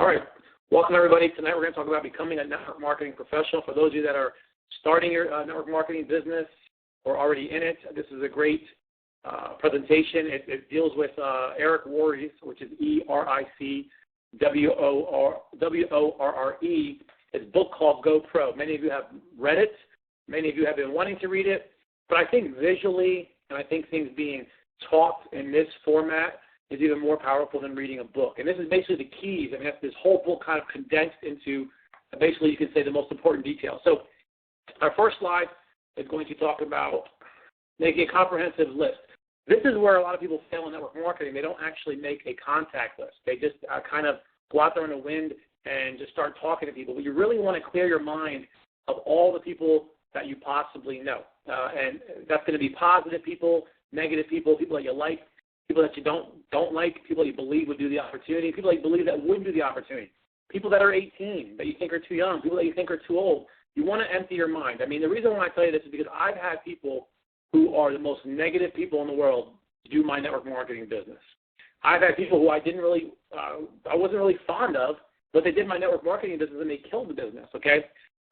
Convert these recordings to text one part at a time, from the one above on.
All right. Welcome, everybody. Tonight we're going to talk about becoming a network marketing professional. For those of you that are starting your network marketing business or already in it, this is a great presentation. It deals with Eric Worre, which is ERICWORRE. His book called Go Pro. Many of you have read it. Many of you have been wanting to read it. But I think visually, and I think things being taught in this format is even more powerful than reading a book. And this is basically the keys. I mean, that's this whole book kind of condensed into basically, you can say, the most important details. So our first slide is going to talk about making a comprehensive list. This is where a lot of people fail in network marketing. They don't actually make a contact list. They just kind of go out there in the wind and just start talking to people. But you really want to clear your mind of all the people that you possibly know. And that's going to be positive people, negative people, people that you like, people that you don't like, people that you believe would do the opportunity, people that you believe that wouldn't do the opportunity, people that are 18 that you think are too young, people that you think are too old. You want to empty your mind. I mean, the reason why I tell you this is because I've had people who are the most negative people in the world do my network marketing business. I've had people who I wasn't really fond of, but they did my network marketing business and they killed the business, okay?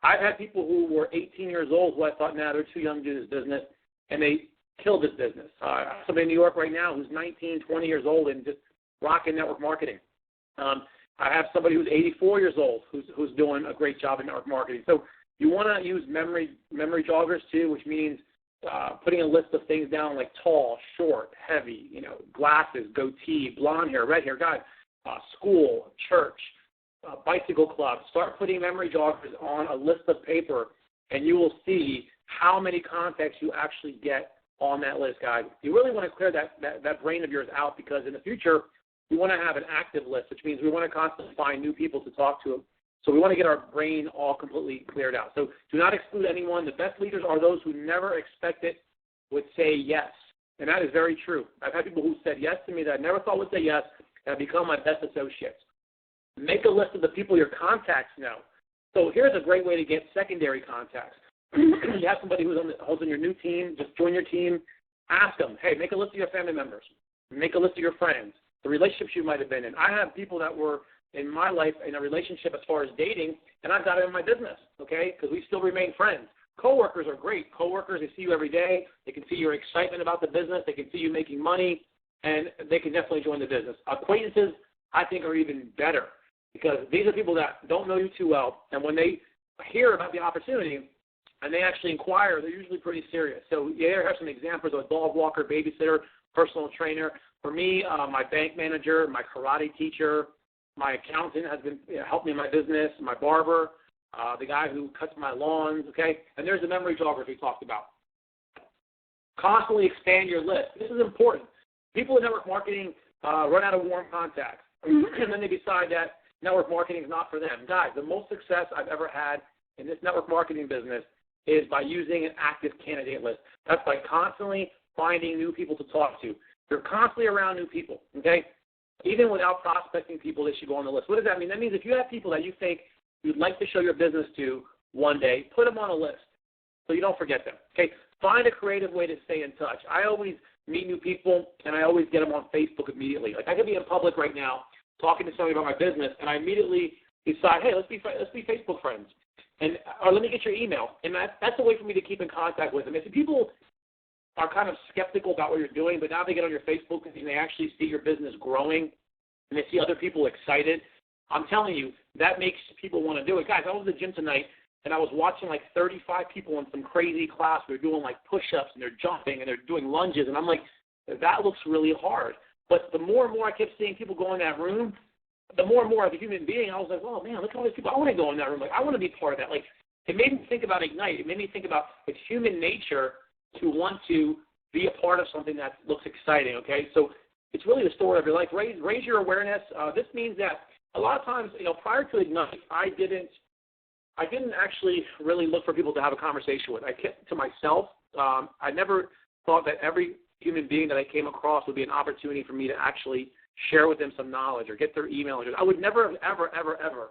I've had people who were 18 years old who I thought, they're too young to do this business, and they killed this business. Somebody in New York right now who's 19, 20 years old and just rocking network marketing. I have somebody who's 84 years old who's doing a great job in network marketing. So you want to use memory joggers too, which means putting a list of things down like tall, short, heavy, glasses, goatee, blonde hair, red hair, guys, school, church, bicycle club. Start putting memory joggers on a list of paper, and you will see how many contacts you actually get on that list, guys. You really want to clear that brain of yours out, because in the future, we want to have an active list, which means we want to constantly find new people to talk to. So we want to get our brain all completely cleared out. So do not exclude anyone. The best leaders are those who never expected would say yes. And that is very true. I've had people who said yes to me that I never thought would say yes and have become my best associates. Make a list of the people your contacts know. So here's a great way to get secondary contacts. You have somebody who's on your new team, just join your team. Ask them, hey, make a list of your family members. Make a list of your friends, the relationships you might have been in. I have people that were in my life in a relationship as far as dating, and I've got them in my business, okay, because we still remain friends. Coworkers are great. Coworkers, they see you every day. They can see your excitement about the business. They can see you making money, and they can definitely join the business. Acquaintances, I think, are even better, because these are people that don't know you too well, and when they hear about the opportunity and they actually inquire, they're usually pretty serious. So you have some examples of a dog walker, babysitter, personal trainer. For me, my bank manager, my karate teacher, my accountant has been helped me in my business, my barber, the guy who cuts my lawns, okay? And there's the memory joggers we talked about. Constantly expand your list. This is important. People in network marketing run out of warm contacts, and then they decide that network marketing is not for them. Guys, the most success I've ever had in this network marketing business is by using an active candidate list. That's by constantly finding new people to talk to. You're constantly around new people, okay? Even without prospecting people, they should go on the list. What does that mean? That means if you have people that you think you'd like to show your business to one day, put them on a list so you don't forget them, okay? Find a creative way to stay in touch. I always meet new people, and I always get them on Facebook immediately. Like, I could be in public right now talking to somebody about my business, and I immediately decide, hey, let's be Facebook friends. Or let me get your email. And that's a way for me to keep in contact with them. If people are kind of skeptical about what you're doing, but now they get on your Facebook and they actually see your business growing and they see other people excited, I'm telling you, that makes people want to do it. Guys, I was at the gym tonight, and I was watching like 35 people in some crazy class. They're doing like push-ups, and they're jumping, and they're doing lunges. And I'm like, that looks really hard. But the more and more I kept seeing people go in that room, the more and more as a human being, I was like, oh, man, look at all these people. I want to go in that room. Like, I want to be part of that. Like, it made me think about Ignite. It made me think about it's human nature to want to be a part of something that looks exciting, okay? So it's really the story of your life. Raise your awareness. This means that a lot of times, prior to Ignite, I didn't actually really look for people to have a conversation with. I kept to myself. I never thought that every human being that I came across would be an opportunity for me to actually share with them some knowledge or get their email address. I would never have ever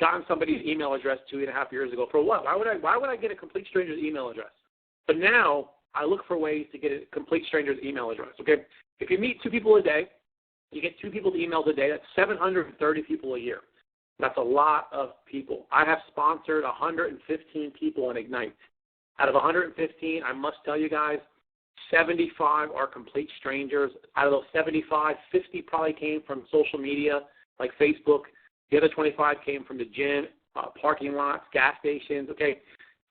gotten somebody's email address 2.5 years ago. For what? Why would I get a complete stranger's email address? But now I look for ways to get a complete stranger's email address, okay? If you meet 2 people a day, you get 2 people's emails a day. That's 730 people a year. That's a lot of people. I have sponsored 115 people in Ignite. Out of 115, I must tell you guys, 75 are complete strangers. Out of those 75, 50 probably came from social media like Facebook. The other 25 came from the gym, parking lots, gas stations, okay?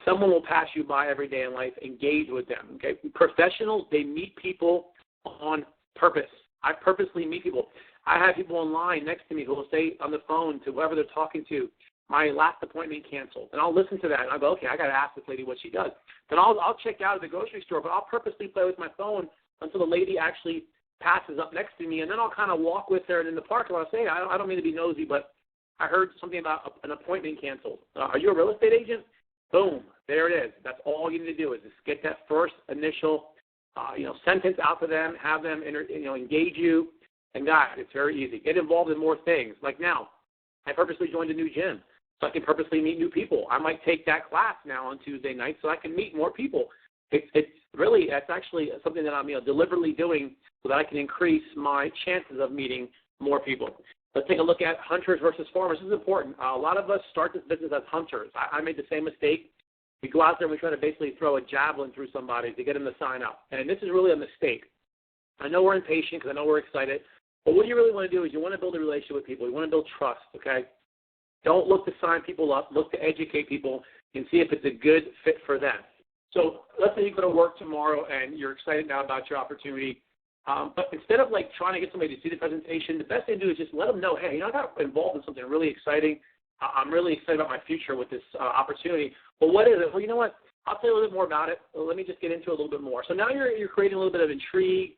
Someone will pass you by every day in life. Engage with them, okay? Professionals, they meet people on purpose. I purposely meet people. I have people online next to me who will say on the phone to whoever they're talking to, my last appointment canceled. And I'll listen to that, and I'll go, okay, I got to ask this lady what she does. Then I'll check out at the grocery store, but I'll purposely play with my phone until the lady actually passes up next to me, and then I'll kind of walk with her, and in the parking lot I'll say, I don't mean to be nosy, but I heard something about an appointment canceled. Are you a real estate agent? Boom, there it is. That's all you need to do is just get that first initial sentence out to them, have them engage you, and guys, it's very easy. Get involved in more things. Like now, I purposely joined a new gym so I can purposely meet new people. I might take that class now on Tuesday night so I can meet more people. That's actually something that I'm deliberately doing so that I can increase my chances of meeting more people. Let's take a look at hunters versus farmers. This is important. A lot of us start this business as hunters. I made the same mistake. We go out there and we try to basically throw a javelin through somebody to get them to sign up. And this is really a mistake. I know we're impatient because I know we're excited. But what you really want to do is you want to build a relationship with people. You want to build trust, okay? Don't look to sign people up. Look to educate people and see if it's a good fit for them. So let's say you go to work tomorrow and you're excited now about your opportunity. But instead of trying to get somebody to see the presentation, the best thing to do is just let them know, hey, I got involved in something really exciting. I'm really excited about my future with this opportunity. Well, what is it? Well, you know what? I'll tell you a little bit more about it. Let me just get into it a little bit more. So now you're creating a little bit of intrigue.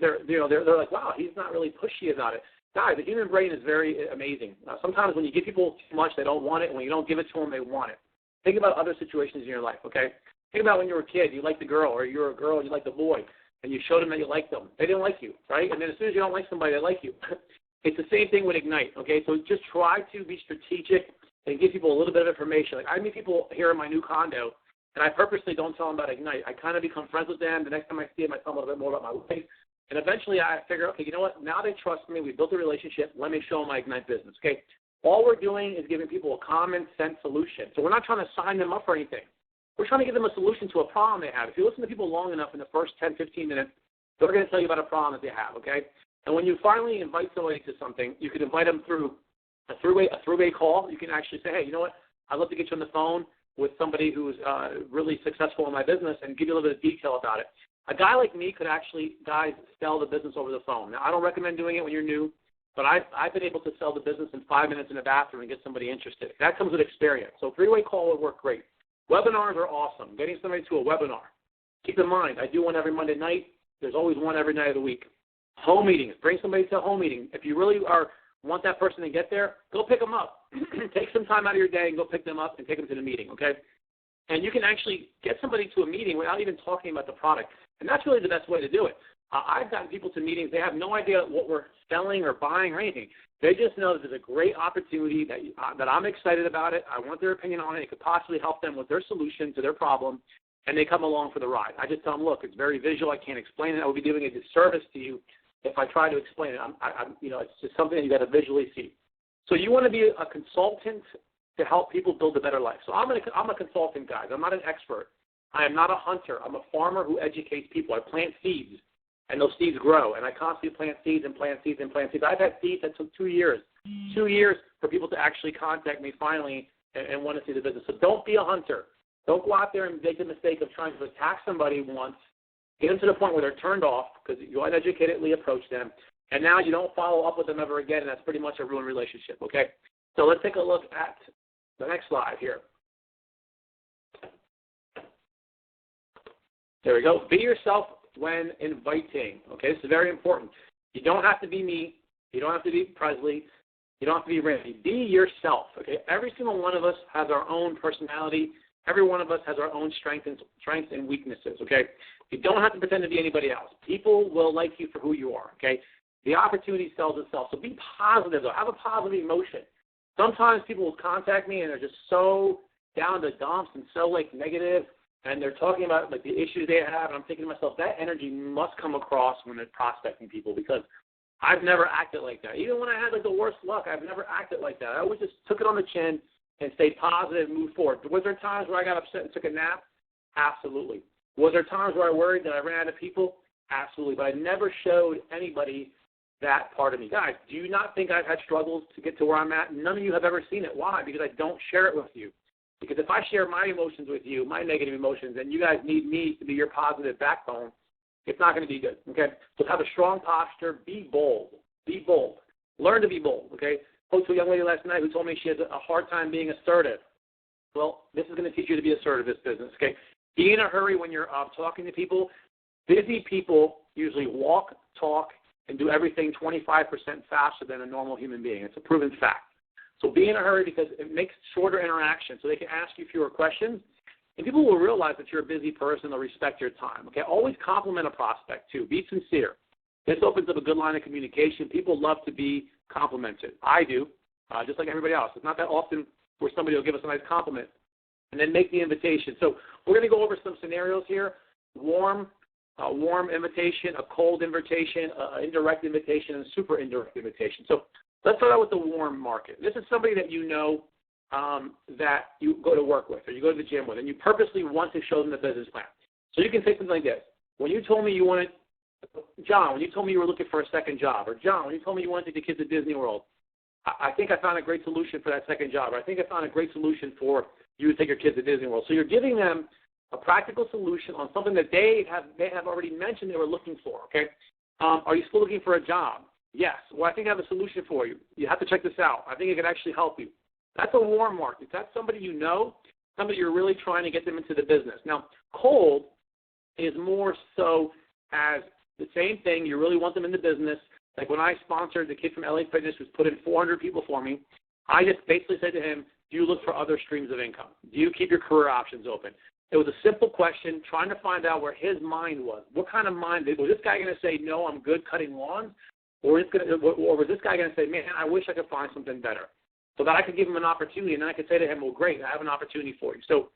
They're like, wow, he's not really pushy about it. Guys, the human brain is very amazing. Sometimes when you give people too much, they don't want it. When you don't give it to them, they want it. Think about other situations in your life, okay? Think about when you were a kid, you liked the girl, or you were a girl and you liked the boy, and you showed them that you liked them. They didn't like you, right? And then as soon as you don't like somebody, they like you. It's the same thing with Ignite, okay? So just try to be strategic and give people a little bit of information. Like I meet people here in my new condo, and I purposely don't tell them about Ignite. I kind of become friends with them. The next time I see them, I tell them a little bit more about my life. And eventually I figure, okay, you know what? Now they trust me. We built a relationship. Let me show them my Ignite business, okay? All we're doing is giving people a common sense solution. So we're not trying to sign them up for anything. We're trying to give them a solution to a problem they have. If you listen to people long enough in the first 10, 15 minutes, they're going to tell you about a problem that they have, okay? And when you finally invite somebody to something, you can invite them through a three-way call. You can actually say, hey, you know what? I'd love to get you on the phone with somebody who's really successful in my business and give you a little bit of detail about it. A guy like me could actually, guys, sell the business over the phone. Now, I don't recommend doing it when you're new, but I've been able to sell the business in 5 minutes in the bathroom and get somebody interested. That comes with experience. So three-way call would work great. Webinars are awesome. Getting somebody to a webinar. Keep in mind, I do one every Monday night. There's always one every night of the week. Home meetings. Bring somebody to a home meeting. If you really want that person to get there, go pick them up. Take some time out of your day and go pick them up and take them to the meeting, okay? And you can actually get somebody to a meeting without even talking about the product. And that's really the best way to do it. I've gotten people to meetings. They have no idea what we're selling or buying or anything. They just know that there's a great opportunity, that I'm excited about it. I want their opinion on it. It could possibly help them with their solution to their problem, and they come along for the ride. I just tell them, look, it's very visual. I can't explain it. I would be doing a disservice to you if I try to explain it. It's just something that you got to visually see. So you want to be a consultant to help people build a better life. So I'm a consultant, guys. I'm not an expert. I am not a hunter. I'm a farmer who educates people. I plant seeds, and those seeds grow, and I constantly plant seeds and plant seeds and plant seeds. I've had seeds that took 2 years, 2 years for people to actually contact me finally and want to see the business. So don't be a hunter. Don't go out there and make the mistake of trying to attack somebody once, get them to the point where they're turned off because you uneducatedly approach them, and now you don't follow up with them ever again, and that's pretty much a ruined relationship, okay? So let's take a look at the next slide here. There we go. Be yourself when inviting, okay? This is very important. You don't have to be me. You don't have to be Presley. You don't have to be Randy. Be yourself, okay? Every single one of us has our own personality. Every one of us has our own strengths and weaknesses, okay? You don't have to pretend to be anybody else. People will like you for who you are, okay? The opportunity sells itself. So be positive, though. Have a positive emotion. Sometimes people will contact me, and they're just so down the dumps and so, negative, and they're talking about, the issues they have, and I'm thinking to myself, that energy must come across when they're prospecting people because I've never acted like that. Even when I had like the worst luck, I've never acted like that. I always just took it on the chin and stayed positive and moved forward. Was there times where I got upset and took a nap? Absolutely. Was there times where I worried that I ran out of people? Absolutely. But I never showed anybody that part of me. Guys, do you not think I've had struggles to get to where I'm at? None of you have ever seen it. Why? Because I don't share it with you. Because if I share my emotions with you, my negative emotions, and you guys need me to be your positive backbone, it's not going to be good, okay? So have a strong posture. Be bold. Be bold. Learn to be bold, okay? Spoke to a young lady last night who told me she has a hard time being assertive. Well, this is going to teach you to be assertive, this business, okay? Be in a hurry when you're talking to people. Busy people usually walk, talk, and do everything 25% faster than a normal human being. It's a proven fact. So be in a hurry because it makes shorter interactions so they can ask you fewer questions. And people will realize that you're a busy person. They'll respect your time. Okay, always compliment a prospect, too. Be sincere. This opens up a good line of communication. People love to be complimented. I do, just like everybody else. It's not that often where somebody will give us a nice compliment and then make the invitation. So we're going to go over some scenarios here. Warm invitation, a cold invitation, indirect invitation, and super indirect invitation. So let's start out with the warm market. This is somebody that you know that you go to work with or you go to the gym with, and you purposely want to show them the business plan. So you can say something like this. When you told me you wanted, John, when you told me you were looking for a second job, or John, when you told me you wanted to take the kids to Disney World, I think I found a great solution for that second job. Or I think I found a great solution for you to take your kids to Disney World. So you're giving them a practical solution on something that they have already mentioned they were looking for, okay? Are you still looking for a job? Yes. Well, I think I have a solution for you. You have to check this out. I think it can actually help you. That's a warm market. That's somebody you know, somebody you're really trying to get them into the business. Now, cold is more so as the same thing. You really want them in the business. Like when I sponsored the kid from LA Fitness who's put in 400 people for me, I just basically said to him, do you look for other streams of income? Do you keep your career options open? It was a simple question, trying to find out where his mind was. What kind of mind? Was this guy going to say, no, I'm good cutting lawns? Or was this guy going to say, man, I wish I could find something better? So that I could give him an opportunity, and then I could say to him, well, great, I have an opportunity for you. So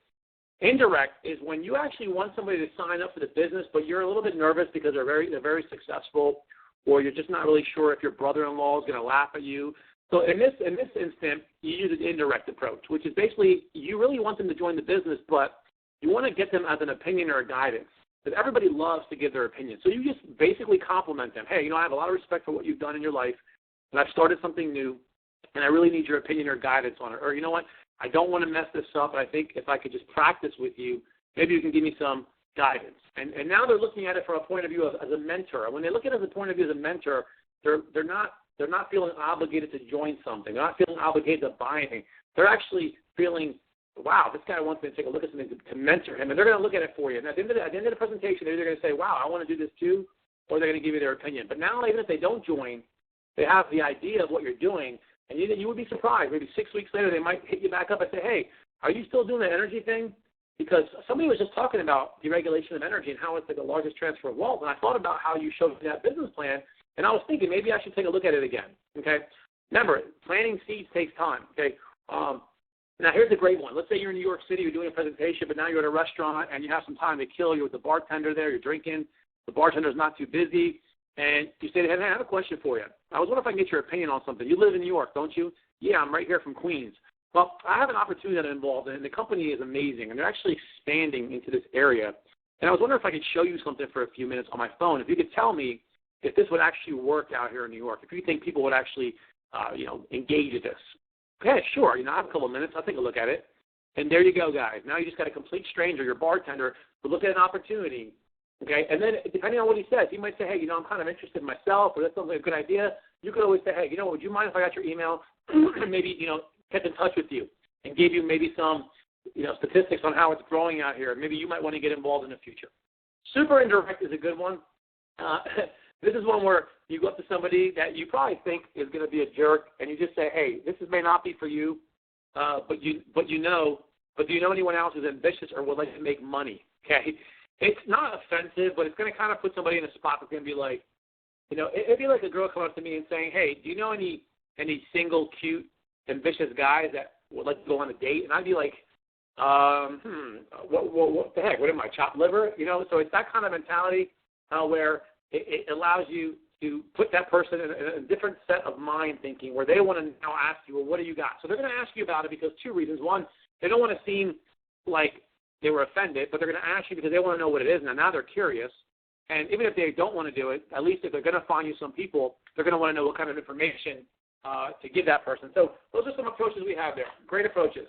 indirect is when you actually want somebody to sign up for the business, but you're a little bit nervous because they're very successful, or you're just not really sure if your brother-in-law is going to laugh at you. So in this instant, you use an indirect approach, which is basically you really want them to join the business, but you want to get them as an opinion or a guidance. Because everybody loves to give their opinion. So you just basically compliment them. Hey, I have a lot of respect for what you've done in your life, and I've started something new, and I really need your opinion or guidance on it. Or you know what, I don't want to mess this up, and I think if I could just practice with you, maybe you can give me some guidance. And now they're looking at it from a point of view as a mentor. And when they look at it as a point of view as a mentor, they're not feeling obligated to join something. They're not feeling obligated to buy anything. They're actually feeling, wow, this guy wants me to take a look at something to mentor him, and they're going to look at it for you. And at the end of the presentation, they're either going to say, wow, I want to do this too, or they're going to give you their opinion. But now, even if they don't join, they have the idea of what you're doing, and you would be surprised. Maybe 6 weeks later, they might hit you back up and say, hey, are you still doing the energy thing? Because somebody was just talking about deregulation of energy and how it's like the largest transfer of wealth, and I thought about how you showed me that business plan, and I was thinking maybe I should take a look at it again, okay? Remember, planting seeds takes time, okay? Now, here's a great one. Let's say you're in New York City, you're doing a presentation, but now you're at a restaurant and you have some time to kill. You're with the bartender there, you're drinking. The bartender's not too busy, and you say to him, hey, I have a question for you. I was wondering if I can get your opinion on something. You live in New York, don't you? Yeah, I'm right here from Queens. Well, I have an opportunity that I'm involved in, and the company is amazing, and they're actually expanding into this area. And I was wondering if I could show you something for a few minutes on my phone. If you could tell me if this would actually work out here in New York, if you think people would actually, engage in this. Okay, sure. I have a couple of minutes. I'll take a look at it. And there you go, guys. Now you just got a complete stranger, your bartender, to look at an opportunity. Okay, and then depending on what he says, he might say, hey, I'm kind of interested in myself, or that's something a good idea. You could always say, hey, would you mind if I got your email? Maybe, kept in touch with you and gave you maybe some, statistics on how it's growing out here. Maybe you might want to get involved in the future. Super indirect is a good one. This is one where you go up to somebody that you probably think is going to be a jerk, and you just say, hey, may not be for you, but do you know anyone else who's ambitious or would like to make money? Okay, it's not offensive, but it's going to kind of put somebody in a spot that's going to be like, it'd be like a girl coming up to me and saying, hey, do you know any single, cute, ambitious guys that would like to go on a date? And I'd be like, what the heck? What am I, chopped liver? So it's that kind of mentality where it allows you to put that person in a different set of mind thinking where they want to now ask you, well, what do you got? So they're going to ask you about it because two reasons. One, they don't want to seem like they were offended, but they're going to ask you because they want to know what it is, and now they're curious. And even if they don't want to do it, at least if they're going to find you some people, they're going to want to know what kind of information to give that person. So those are some approaches we have there. Great approaches.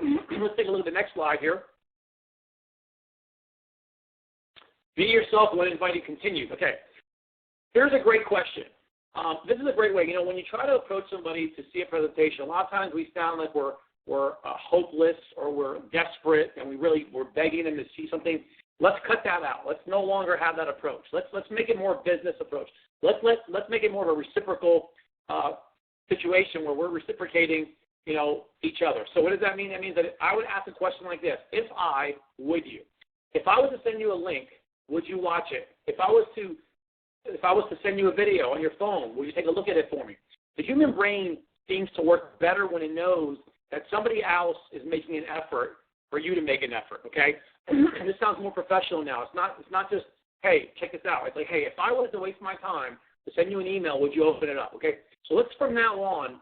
Let's take a look at the next slide here. Be yourself when invited continues. Okay. Here's a great question. This is a great way. When you try to approach somebody to see a presentation, a lot of times we sound like we're hopeless or we're desperate and we're begging them to see something. Let's cut that out. Let's no longer have that approach. Let's make it more a business approach. Let's make it more of a reciprocal situation where we're reciprocating, each other. So what does that mean? That means that I would ask a question like this: would you? If I was to send you a link, would you watch it? If I was to send you a video on your phone, will you take a look at it for me? The human brain seems to work better when it knows that somebody else is making an effort for you to make an effort, okay? And this sounds more professional now. It's not just, hey, check this out. It's like, hey, if I was to waste my time to send you an email, would you open it up, okay? So let's, from now on,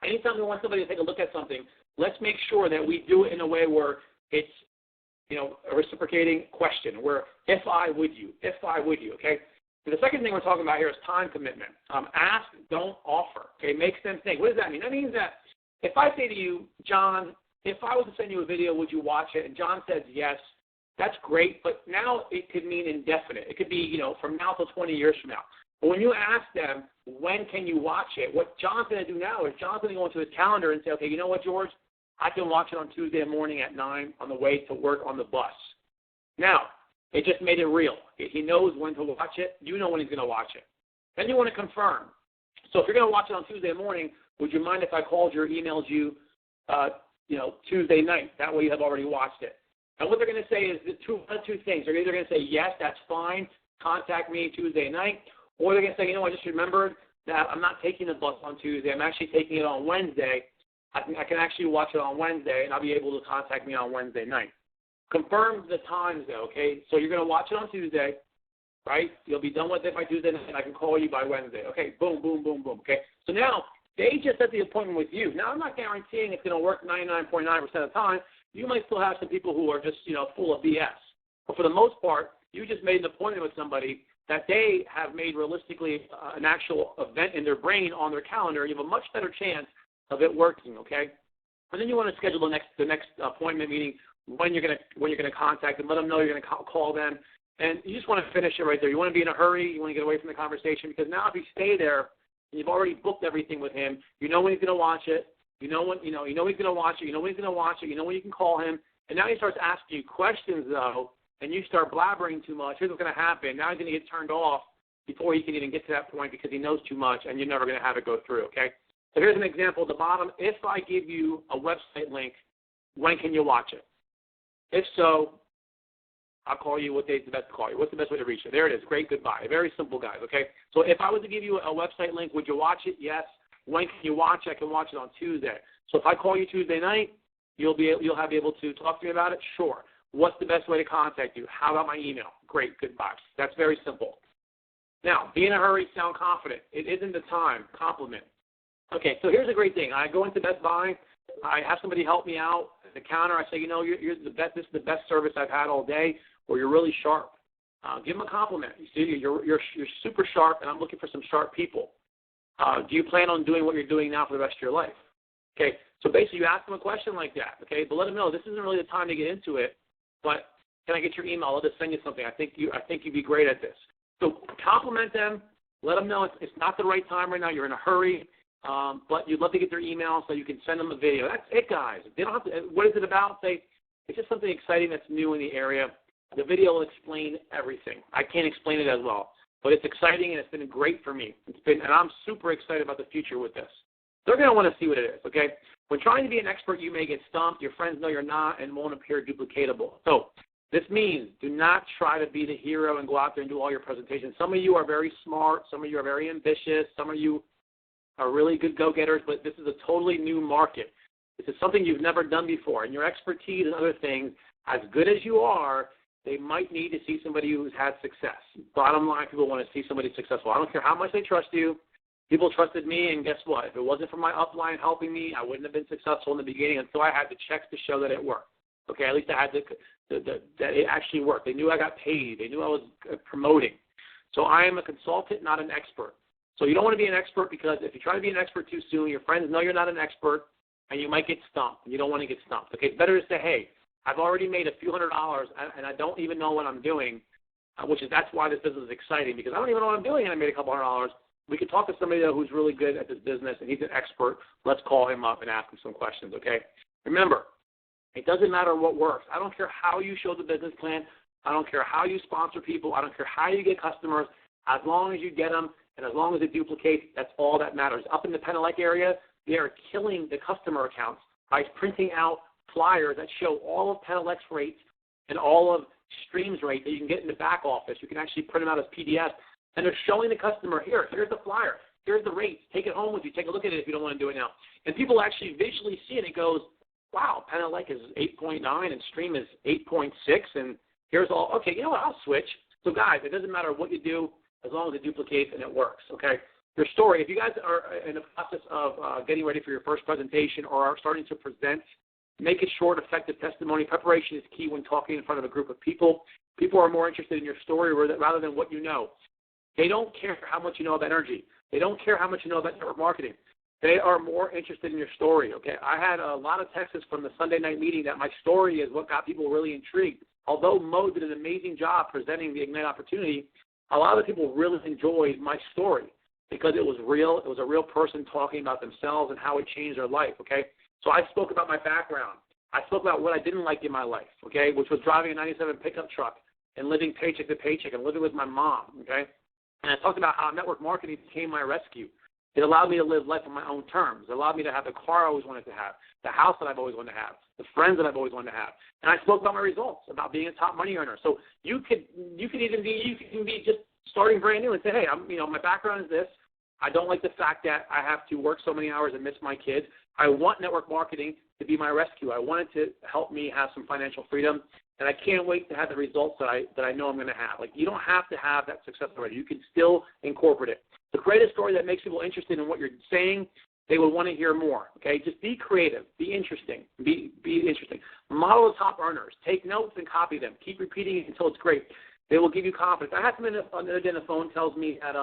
anytime we want somebody to take a look at something, let's make sure that we do it in a way where it's, a reciprocating question, where if I would you, okay? And the second thing we're talking about here is time commitment. Ask, don't offer. Okay, makes them think. What does that mean? That means that if I say to you, John, if I was to send you a video, would you watch it? And John says yes, that's great, but now it could mean indefinite. It could be, from now till 20 years from now. But when you ask them, when can you watch it, what John's going to do now is John's going to go into his calendar and say, okay, you know what, George? I can watch it on Tuesday morning at 9 on the way to work on the bus. Now, it just made it real. He knows when to watch it. You know when he's going to watch it. Then you want to confirm. So if you're going to watch it on Tuesday morning, would you mind if I called you or emailed you, Tuesday night? That way you have already watched it. And what they're going to say is two things. They're either going to say, yes, that's fine, contact me Tuesday night, or they're going to say, I just remembered that I'm not taking the bus on Tuesday. I'm actually taking it on Wednesday. I can actually watch it on Wednesday, and I'll be able to contact me on Wednesday night. Confirm the times, though, okay? So you're going to watch it on Tuesday, right? You'll be done with it by Tuesday night, and I can call you by Wednesday. Okay, boom, boom, boom, boom, okay? So now they just set the appointment with you. Now, I'm not guaranteeing it's going to work 99.9% of the time. You might still have some people who are just, full of BS. But for the most part, you just made an appointment with somebody that they have made realistically an actual event in their brain on their calendar. You have a much better chance of it working, okay? And then you want to schedule the next appointment meeting when you're going to contact them. Let them know you're going to call them, and you just want to finish it right there. You want to be in a hurry. You want to get away from the conversation because now if you stay there and you've already booked everything with him, you know when he's going to watch it. You know when he's going to watch it. You know when he's going to watch it. You know when you can call him. And now he starts asking you questions though, and you start blabbering too much. Here's what's going to happen. Now he's going to get turned off before he can even get to that point because he knows too much, and you're never going to have it go through. Okay. So here's an example at the bottom. If I give you a website link, when can you watch it? If so, I'll call you. What day's the best to call you? What's the best way to reach you? There it is. Great, goodbye. Very simple, guys, okay? So if I was to give you a website link, would you watch it? Yes. When can you watch it? I can watch it on Tuesday. So if I call you Tuesday night, you'll be able to talk to me about it? Sure. What's the best way to contact you? How about my email? Great, goodbye. That's very simple. Now, be in a hurry, sound confident. It isn't the time. Compliment. Okay, so here's a great thing. I go into Best Buy. I have somebody help me out at the counter. I say, you're the best. This is the best service I've had all day, or you're really sharp. Give them a compliment. You see, you're super sharp, and I'm looking for some sharp people. Do you plan on doing what you're doing now for the rest of your life? Okay, so basically you ask them a question like that, okay, but let them know this isn't really the time to get into it, but can I get your email? I'll just send you something. I think you'd be great at this. So compliment them. Let them know it's not the right time right now. You're in a hurry. But you'd love to get their email so you can send them a video. That's it, guys. They don't have to. What is it about? Say, it's just something exciting that's new in the area. The video will explain everything. I can't explain it as well, but it's exciting and it's been great for me. And I'm super excited about the future with this. They're going to want to see what it is, okay? When trying to be an expert, you may get stumped. Your friends know you're not and won't appear duplicatable. So this means do not try to be the hero and go out there and do all your presentations. Some of you are very smart. Some of you are very ambitious. Some of you are really good go-getters, but this is a totally new market. This is something you've never done before, and your expertise and other things, as good as you are, they might need to see somebody who's had success. Bottom line, people want to see somebody successful. I don't care how much they trust you. People trusted me, and guess what? If it wasn't for my upline helping me, I wouldn't have been successful in the beginning until I had the checks to show that it worked. Okay, at least I had that it actually worked. They knew I got paid. They knew I was promoting. So I am a consultant, not an expert. So you don't want to be an expert, because if you try to be an expert too soon, your friends know you're not an expert, and you might get stumped. And you don't want to get stumped. Okay, it's better to say, hey, I've already made a few $100s, and I don't even know what I'm doing, that's why this business is exciting, because I don't even know what I'm doing, and I made a couple $100. We could talk to somebody who's really good at this business, and he's an expert. Let's call him up and ask him some questions, okay? Remember, it doesn't matter what works. I don't care how you show the business plan. I don't care how you sponsor people. I don't care how you get customers. As long as you get them and as long as it duplicates, that's all that matters. Up in the Penelec area, they are killing the customer accounts by printing out flyers that show all of Penelec's rates and all of Stream's rate that you can get in the back office. You can actually print them out as PDFs. And they're showing the customer, here's the flyer, here's the rates, take it home with you, take a look at it if you don't want to do it now. And people actually visually see it, and it goes, wow, Penelec is 8.9 and Stream is 8.6, and here's all, okay, you know what, I'll switch. So guys, it doesn't matter what you do as long as it duplicates and it works, okay? Your story, if you guys are in the process of getting ready for your first presentation or are starting to present, make it short, effective testimony. Preparation is key when talking in front of a group of people. People are more interested in your story rather than what you know. They don't care how much you know about energy. They don't care how much you know about network marketing. They are more interested in your story, okay? I had a lot of texts from the Sunday night meeting that my story is what got people really intrigued. Although Mo did an amazing job presenting the Ignite opportunity, a lot of people really enjoyed my story because it was real. It was a real person talking about themselves and how it changed their life, okay? So I spoke about my background. I spoke about what I didn't like in my life, okay, which was driving a 97 pickup truck and living paycheck to paycheck and living with my mom, okay? And I talked about how network marketing became my rescue. It allowed me to live life on my own terms. It allowed me to have the car I always wanted to have, the house that I've always wanted to have, the friends that I've always wanted to have. And I spoke about my results, about being a top money earner. So you can be just starting brand new and say, hey, my background is this. I don't like the fact that I have to work so many hours and miss my kids. I want network marketing to be my rescue. I want it to help me have some financial freedom, and I can't wait to have the results that I know I'm going to have. Like, you don't have to have that success already. You can still incorporate it. So create a story that makes people interested in what you're saying. They will want to hear more, okay? Just be creative. Be interesting. Be interesting. Model the top earners. Take notes and copy them. Keep repeating it until it's great. They will give you confidence. I had someone on the other day on the phone tells me that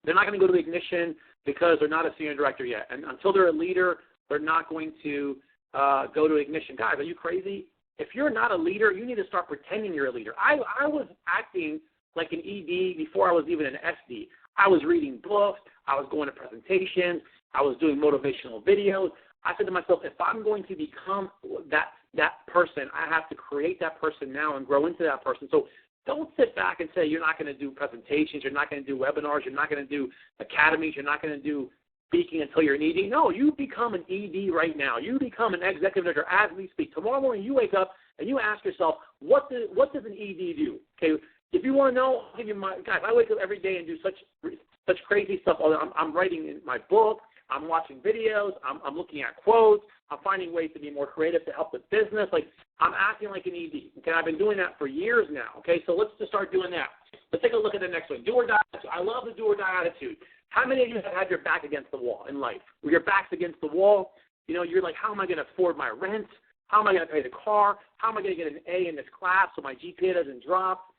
they're not going to go to Ignition because they're not a senior director yet. And until they're a leader, they're not going to go to Ignition. Guys, are you crazy? If you're not a leader, you need to start pretending you're a leader. I was acting like an ED before I was even an SD. I was reading books. I was going to presentations. I was doing motivational videos. I said to myself, if I'm going to become that person, I have to create that person now and grow into that person. So don't sit back and say you're not going to do presentations, you're not going to do webinars, you're not going to do academies, you're not going to do speaking until you're an ED. No, you become an ED right now. You become an executive director as we speak. Tomorrow morning you wake up and you ask yourself, what does an ED do? Okay, if you want to know, I'll give you guys, I wake up every day and do such crazy stuff. I'm writing in my book. I'm watching videos. I'm looking at quotes. I'm finding ways to be more creative to help the business. Like, I'm acting like an ED. Okay, I've been doing that for years now. Okay, so let's just start doing that. Let's take a look at the next one. Do or die. I love the do or die attitude. How many of you have had your back against the wall in life? Where your back's against the wall, you're like, how am I going to afford my rent? How am I going to pay the car? How am I going to get an A in this class so my GPA doesn't drop?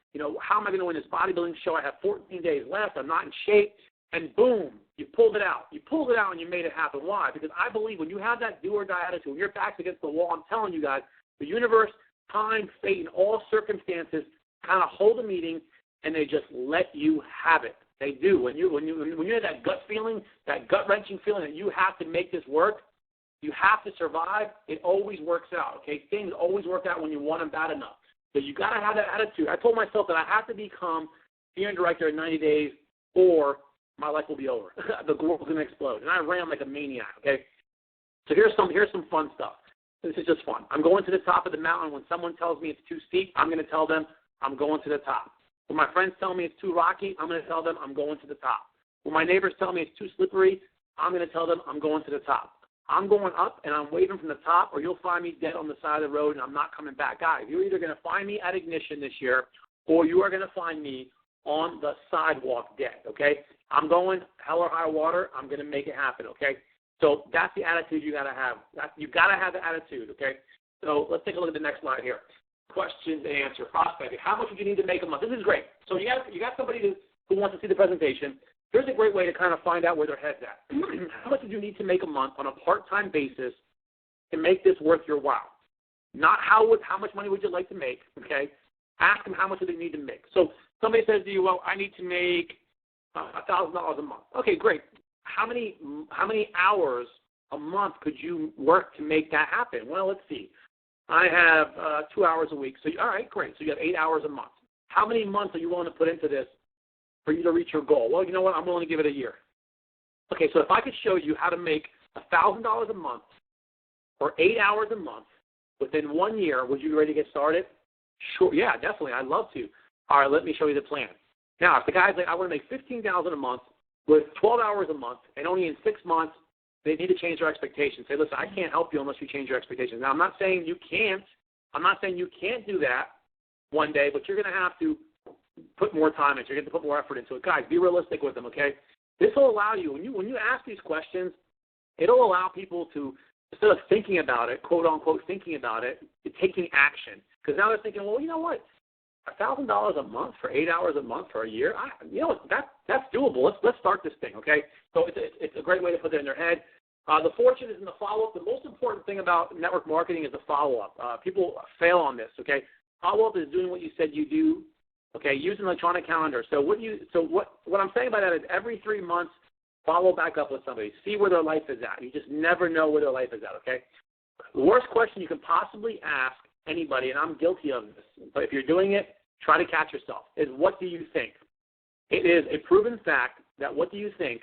How am I going to win this bodybuilding show? I have 14 days left. I'm not in shape. And boom, you pulled it out. You pulled it out and you made it happen. Why? Because I believe when you have that do-or-die attitude, when your back's against the wall, I'm telling you guys, the universe, time, fate, and all circumstances kind of hold a meeting and they just let you have it. They do. When you have that gut feeling, that gut-wrenching feeling that you have to make this work, you have to survive, it always works out, okay? Things always work out when you want them bad enough. So you got to have that attitude. I told myself that I have to become senior director in 90 days or my life will be over. The world's going to explode. And I ran like a maniac, okay? So here's some fun stuff. This is just fun. I'm going to the top of the mountain. When someone tells me it's too steep, I'm going to tell them I'm going to the top. When my friends tell me it's too rocky, I'm going to tell them I'm going to the top. When my neighbors tell me it's too slippery, I'm going to tell them I'm going to the top. I'm going up and I'm waving from the top, or you'll find me dead on the side of the road and I'm not coming back. Guys, you're either going to find me at Ignition this year, or you are going to find me on the sidewalk dead, okay? I'm going hell or high water. I'm going to make it happen, okay? So that's the attitude you got to have. You got to have the attitude, okay? So let's take a look at the next slide here. Questions and answer. Prospecting. How much would you need to make a month? This is great. So you got somebody who wants to see the presentation. Here's a great way to kind of find out where their head's at. How much would you need to make a month on a part-time basis to make this worth your while? Not how much money would you like to make, okay? Ask them how much do they need to make. So somebody says to you, well, I need to make $1,000 a month. Okay, great. How many hours a month could you work to make that happen? Well, let's see. I have 2 hours a week. So, all right, great. So you have 8 hours a month. How many months are you willing to put into this for you to reach your goal? Well, you know what? I'm willing to give it a year. Okay, so if I could show you how to make $1,000 a month or 8 hours a month within 1 year, would you be ready to get started? Sure. Yeah, definitely. I'd love to. All right, let me show you the plan. Now, if the guy's like, I want to make $15,000 a month with 12 hours a month, and only in 6 months, they need to change their expectations. Say, listen, I can't help you unless you change your expectations. Now, I'm not saying you can't. I'm not saying you can't do that one day, but you're going to have to put more time into it. You're going to put more effort into it. Guys, be realistic with them, okay? This will allow you, when you ask these questions, it'll allow people to, instead of thinking about it, quote unquote, thinking about it, taking action. Because now they're thinking, well, you know what? $1,000 a month for 8 hours a month for a year, that's doable. Let's start this thing, okay? So it's a great way to put it in their head. The fortune is in the follow-up. The most important thing about network marketing is the follow-up. People fail on this, okay? Follow-up is doing what you said you do, okay? Use an electronic calendar. So what I'm saying by that is every 3 months, follow back up with somebody. See where their life is at. You just never know where their life is at, okay? The worst question you can possibly ask anybody, and I'm guilty of this, but if you're doing it, try to catch yourself, is what do you think? It is a proven fact that what do you think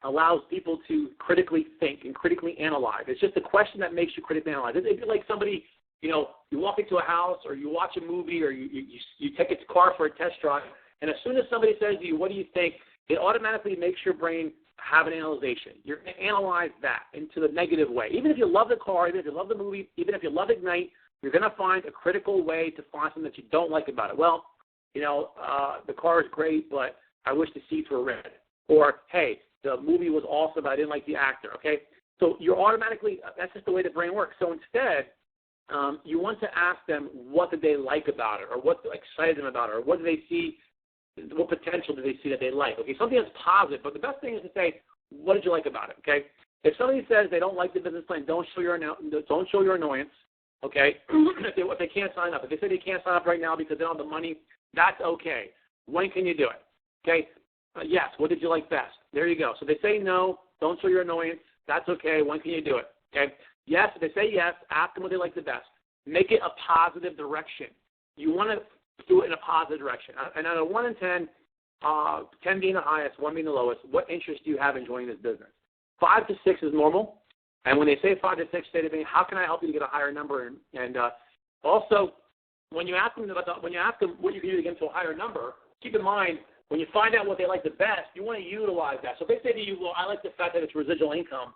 allows people to critically think and critically analyze. It's just a question that makes you critically analyze. It'd be like somebody, you walk into a house or you watch a movie or you take a car for a test drive, and as soon as somebody says to you, what do you think, it automatically makes your brain have an analyzation. You're going to analyze that into the negative way. Even if you love the car, even if you love the movie, even if you love Ignite, you're going to find a critical way to find something that you don't like about it. Well, the car is great, but I wish the seats were red. Or, hey, the movie was awesome, but I didn't like the actor, okay? So you're automatically, that's just the way the brain works. So instead, you want to ask them what did they like about it, or what excited them about it, or what do they see, what potential do they see that they like? Okay, something that's positive, but the best thing is to say, what did you like about it, okay? If somebody says they don't like the business plan, don't show your annoyance. Okay, if they can't sign up. If they say they can't sign up right now because they don't have the money, that's okay. When can you do it? Okay, yes, what did you like best? There you go. So they say no, don't show your annoyance. That's okay. When can you do it? Okay, yes, if they say yes, ask them what they like the best. Make it a positive direction. You want to do it in a positive direction. And out of 1 in 10, 10 being the highest, 1 being the lowest, what interest do you have in joining this business? 5 to 6 is normal. And when they say 5 to 6, say to me, how can I help you to get a higher number? And also, when you ask them what you can do to get to a higher number, keep in mind, when you find out what they like the best, you want to utilize that. So if they say to you, well, I like the fact that it's residual income,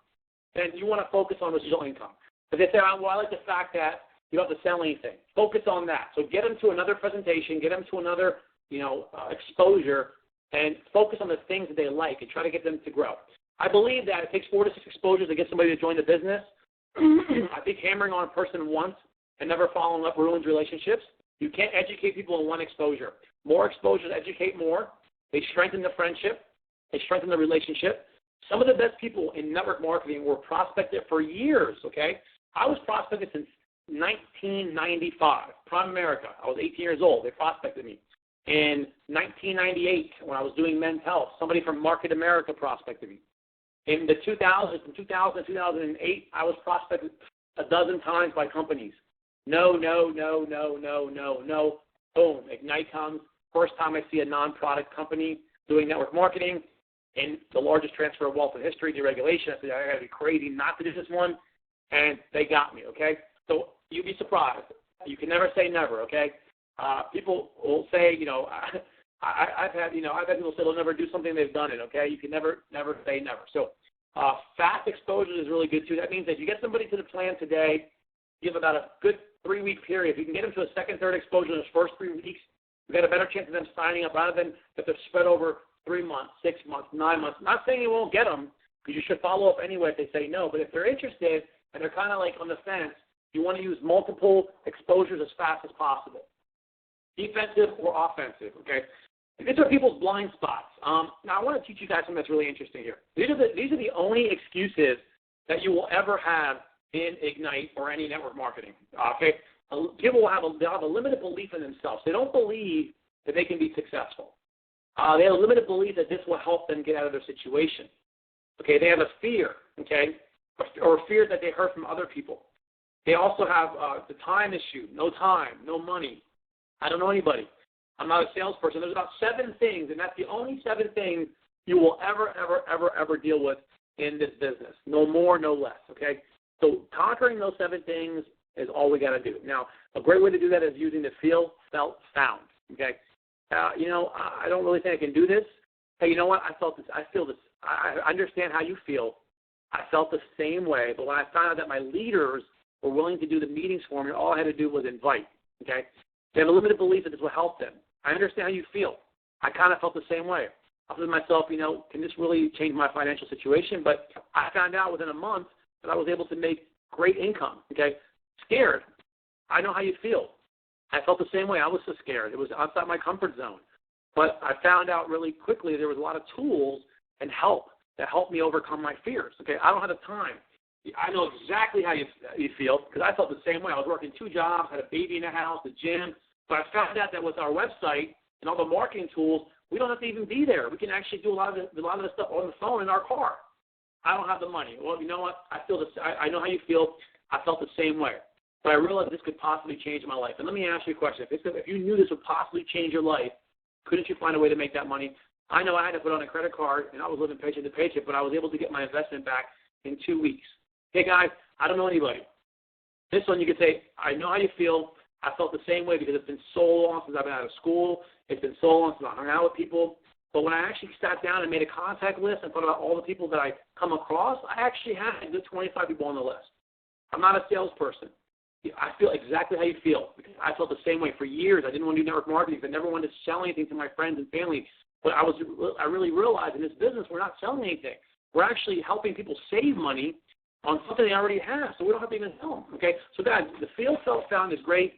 then you want to focus on residual income. If they say, well, I like the fact that you don't have to sell anything, focus on that. So get them to another presentation, get them to another exposure, and focus on the things that they like and try to get them to grow. I believe that it takes 4 to 6 exposures to get somebody to join the business. I think hammering on a person once and never following up ruins relationships. You can't educate people in one exposure. More exposures educate more. They strengthen the friendship. They strengthen the relationship. Some of the best people in network marketing were prospected for years, okay? I was prospected since 1995, Prime America. I was 18 years old. They prospected me. In 1998, when I was doing Men's Health, somebody from Market America prospected me. In the 2000s, from 2000 to 2008, I was prospected a dozen times by companies. No. Boom, Ignite comes. First time I see a non-product company doing network marketing in the largest transfer of wealth in history, deregulation. I said, I got to be crazy not to do this one. And they got me, okay? So you'd be surprised. You can never say never, okay? People will say, I've had people say they'll never do something, they've done it, okay? You can never say never. So Fast exposure is really good, too. That means that if you get somebody to the plan today, you have about a good 3-week period. If you can get them to a second, third exposure in those first 3 weeks, you've got a better chance of them signing up rather than that they're spread over 3 months, 6 months, 9 months. Not saying you won't get them, because you should follow up anyway if they say no. But if they're interested and they're kind of like on the fence, you want to use multiple exposures as fast as possible, defensive or offensive, okay? These are people's blind spots. Now, I want to teach you guys something that's really interesting here. These are the only excuses that you will ever have in Ignite or any network marketing, okay? People will have a limited belief in themselves. They don't believe that they can be successful. They have a limited belief that this will help them get out of their situation. Okay, they have a fear, okay, or fear that they heard from other people. They also have the time issue, no time, no money. I don't know anybody. I'm not a salesperson. There's about 7 things, and that's the only 7 things you will ever deal with in this business. No more, no less, okay? So conquering those 7 things is all we got to do. Now, a great way to do that is using the feel, felt, found, okay? I don't really think I can do this. Hey, you know what? I feel this. I understand how you feel. I felt the same way, but when I found out that my leaders were willing to do the meetings for me, all I had to do was invite, okay? They have a limited belief that this will help them. I understand how you feel. I kind of felt the same way. I thought to myself, can this really change my financial situation? But I found out within a month that I was able to make great income, okay? Scared. I know how you feel. I felt the same way. I was so scared. It was outside my comfort zone. But I found out really quickly there was a lot of tools and help that helped me overcome my fears, okay? I don't have the time. I know exactly how you feel because I felt the same way. I was working 2 jobs, had a baby in the house, the gym. But I found out that with our website and all the marketing tools, we don't have to even be there. We can actually do a lot of the stuff on the phone in our car. I don't have the money. Well, you know what? I know how you feel. I felt the same way. But I realized this could possibly change my life. And let me ask you a question. If you knew this would possibly change your life, couldn't you find a way to make that money? I know I had to put on a credit card, and I was living paycheck to paycheck, but I was able to get my investment back in 2 weeks. Hey, guys, I don't know anybody. This one you could say, I know how you feel. I felt the same way because it's been so long since I've been out of school. It's been so long since I hung out with people. But when I actually sat down and made a contact list and thought about all the people that I come across, I actually had a good 25 people on the list. I'm not a salesperson. I feel exactly how you feel because I felt the same way for years. I didn't want to do network marketing. I never wanted to sell anything to my friends and family. But I really realized in this business we're not selling anything. We're actually helping people save money on something they already have, so we don't have to even tell them, okay? So, guys, the feel, felt, found is great.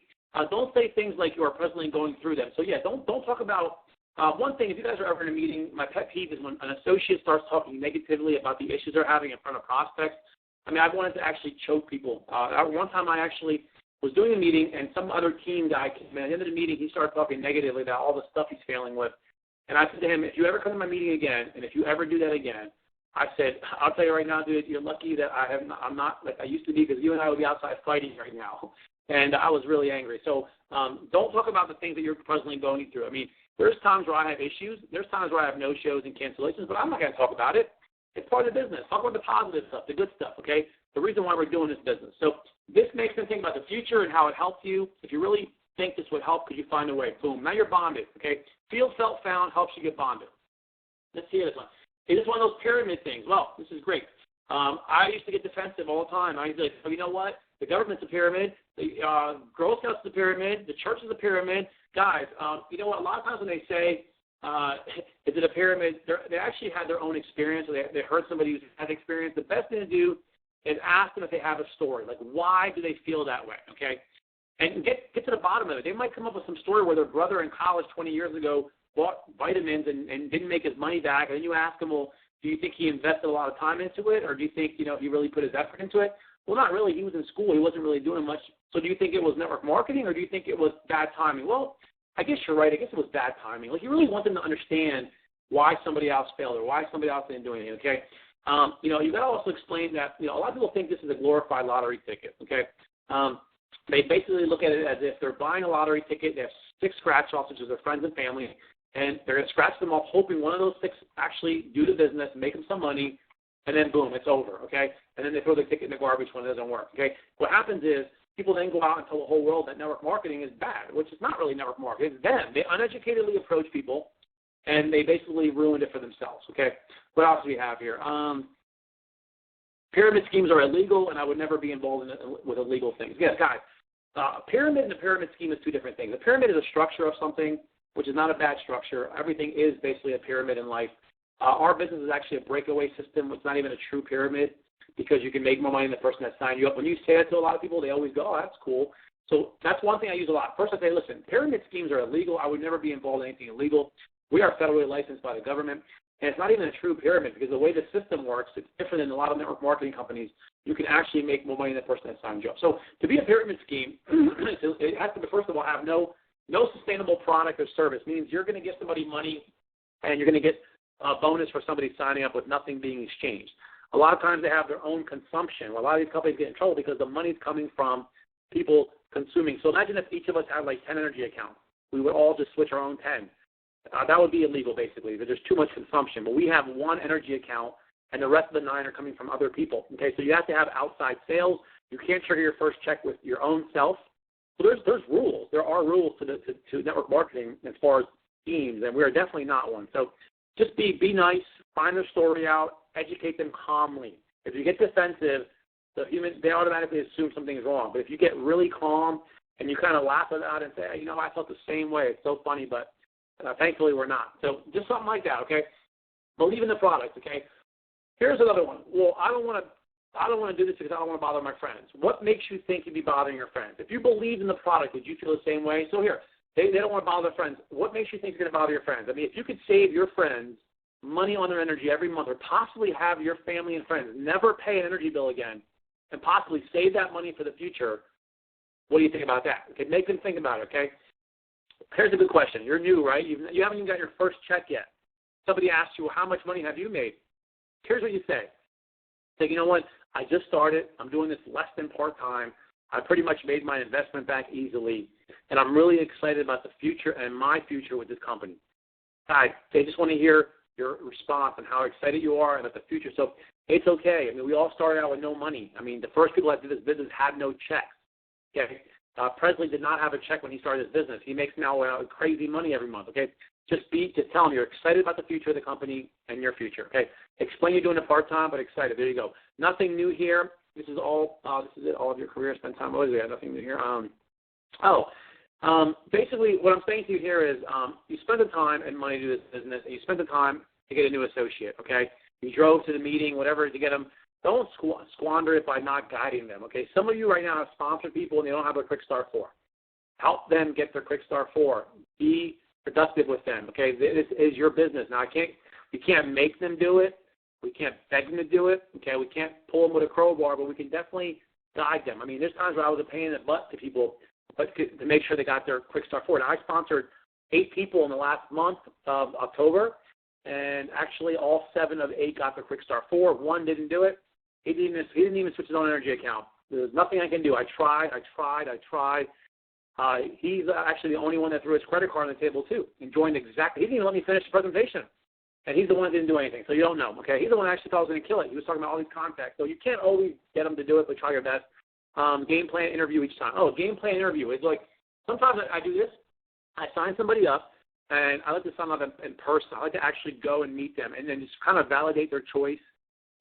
Don't say things like you are presently going through them. So, yeah, don't talk about one thing. If you guys are ever in a meeting, my pet peeve is when an associate starts talking negatively about the issues they're having in front of prospects. I mean, I wanted to actually choke people. One time I actually was doing a meeting, and some other team guy came in. At the end of the meeting, he started talking negatively about all the stuff he's failing with. And I said to him, if you ever come to my meeting again, and if you ever do that again, I said, I'll tell you right now, dude, you're lucky that I'm not like I used to be because you and I would be outside fighting right now. And I was really angry. So don't talk about the things that you're presently going through. I mean, there's times where I have issues. There's times where I have no-shows and cancellations, but I'm not going to talk about it. It's part of the business. Talk about the positive stuff, the good stuff, okay? The reason why we're doing this business. So this makes them think about the future and how it helped you. If you really think this would help, could you find a way? Boom. Now you're bonded, okay? Feel, felt, found helps you get bonded. Let's see this one. It is one of those pyramid things. Well, this is great. I used to get defensive all the time. I used to say, oh, you know what? The government's a pyramid. The Girl Scouts is a pyramid. The church is a pyramid. Guys, you know what? A lot of times when they say, is it a pyramid, they actually had their own experience. Or they heard somebody who's had experience. The best thing to do is ask them if they have a story. Like, why do they feel that way, okay? And get to the bottom of it. They might come up with some story where their brother in college 20 years ago bought vitamins and didn't make his money back, and then you ask him, well, do you think he invested a lot of time into it, or do you think, he really put his effort into it? Well, not really. He was in school. He wasn't really doing much. So do you think it was network marketing, or do you think it was bad timing? Well, I guess you're right. I guess it was bad timing. Like, you really want them to understand why somebody else failed or why somebody else didn't do anything, okay? You got to also explain that, a lot of people think this is a glorified lottery ticket, okay? They basically look at it as if they're buying a lottery ticket. They have 6 scratch-offs, which is their friends and family, and they're going to scratch them off, hoping one of those 6 actually do the business, make them some money, and then boom, it's over, okay? And then they throw the ticket in the garbage when it doesn't work, okay? What happens is people then go out and tell the whole world that network marketing is bad, which is not really network marketing. It's them. They uneducatedly approach people, and they basically ruined it for themselves, okay? What else do we have here? Pyramid schemes are illegal, and I would never be involved with illegal things. Yes, guys, a pyramid and a pyramid scheme is two different things. A pyramid is a structure of something, which is not a bad structure. Everything is basically a pyramid in life. Our business is actually a breakaway system. It's not even a true pyramid because you can make more money than the person that signed you up. When you say that to a lot of people, they always go, oh, that's cool. So that's one thing I use a lot. First, I say, listen, pyramid schemes are illegal. I would never be involved in anything illegal. We are federally licensed by the government. And it's not even a true pyramid because the way the system works, it's different than a lot of network marketing companies. You can actually make more money than the person that signed you up. So to be a pyramid scheme, it has to, first of all, have no sustainable product or service. It means you're going to get somebody money and you're going to get a bonus for somebody signing up with nothing being exchanged. A lot of times they have their own consumption. A lot of these companies get in trouble because the money's coming from people consuming. So imagine if each of us had like 10 energy accounts. We would all just switch our own 10. That would be illegal, basically, because there's too much consumption. But we have one energy account, and the rest of the 9 are coming from other people. Okay, so you have to have outside sales. You can't trigger your first check with your own self. So there's rules. There are rules to network marketing as far as schemes, and we are definitely not one. So just be nice, find their story out, educate them calmly. If you get defensive, they automatically assume something is wrong. But if you get really calm and you kind of laugh about it and say, hey, you know, I felt the same way. It's so funny, but thankfully we're not. So just something like that, okay? Believe in the product, okay? Here's another one. Well, I don't want to do this because I don't want to bother my friends. What makes you think you'd be bothering your friends? If you believe in the product, would you feel the same way? So here, they don't want to bother their friends. What makes you think you're going to bother your friends? I mean, if you could save your friends money on their energy every month, or possibly have your family and friends never pay an energy bill again, and possibly save that money for the future, what do you think about that? Okay, make them think about it, okay? Here's a good question. You're new, right? You haven't even got your first check yet. Somebody asks you, well, how much money have you made? Here's what you say. Say, you know what? I just started. I'm doing this less than part-time. I pretty much made my investment back easily, and I'm really excited about the future and my future with this company. Guys, they just want to hear your response and how excited you are about the future. So it's okay. I mean, we all started out with no money. I mean, the first people that did this business had no checks. Okay? Presley did not have a check when he started his business. He makes now crazy money every month. Okay? Just tell them you're excited about the future of the company and your future. Okay? Explain you're doing it part-time, but excited. There you go. Nothing new here. This is all. This is it. All of your career, spend time. What is it? Nothing new here. Basically, what I'm saying to you here is you spend the time and money to do this business, and you spend the time to get a new associate, okay? You drove to the meeting, whatever, to get them. Don't squander it by not guiding them, okay? Some of you right now have sponsored people, and they don't have a Quick Start 4. Help them get their Quick Start 4. Be productive with them, okay? This is your business. Now, you can't make them do it. We can't beg them to do it, okay? We can't pull them with a crowbar, but we can definitely guide them. I mean, there's times where I was a pain in the butt to people, but to make sure they got their Quick Start 4. Now, I sponsored 8 people in the last month of October, and actually all 7 of 8 got their Quick Start 4. 1 didn't do it. He didn't even switch his own energy account. There's nothing I can do. I tried. He's actually the only one that threw his credit card on the table, too, and joined exactly. He didn't even let me finish the presentation, and he's the one that didn't do anything. So you don't know, okay? He's the one that actually thought I was going to kill it. He was talking about all these contacts. So you can't always get them to do it, but try your best. Game plan interview each time. Game plan interview is like, sometimes I do this. I sign somebody up, and I like to sign up in person. I like to actually go and meet them and then just kind of validate their choice,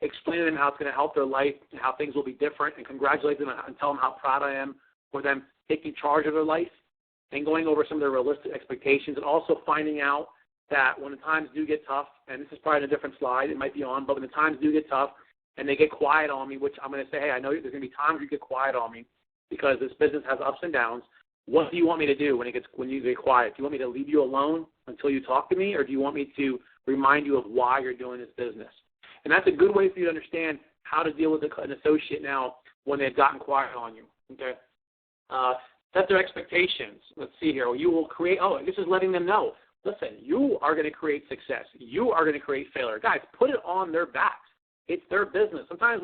explain to them how it's going to help their life and how things will be different, and congratulate them and tell them how proud I am for them taking charge of their life and going over some of their realistic expectations, and also finding out that when the times do get tough, and this is probably in a different slide, it might be on, but when the times do get tough and they get quiet on me, which I'm going to say, hey, I know there's going to be times you get quiet on me because this business has ups and downs. What do you want me to do when you get quiet? Do you want me to leave you alone until you talk to me, or do you want me to remind you of why you're doing this business? And that's a good way for you to understand how to deal with an associate now when they've gotten quiet on you. Okay. Set their expectations. Let's see here. You will create. This is letting them know. Listen, you are going to create success. You are going to create failure. Guys, put it on their backs. It's their business. Sometimes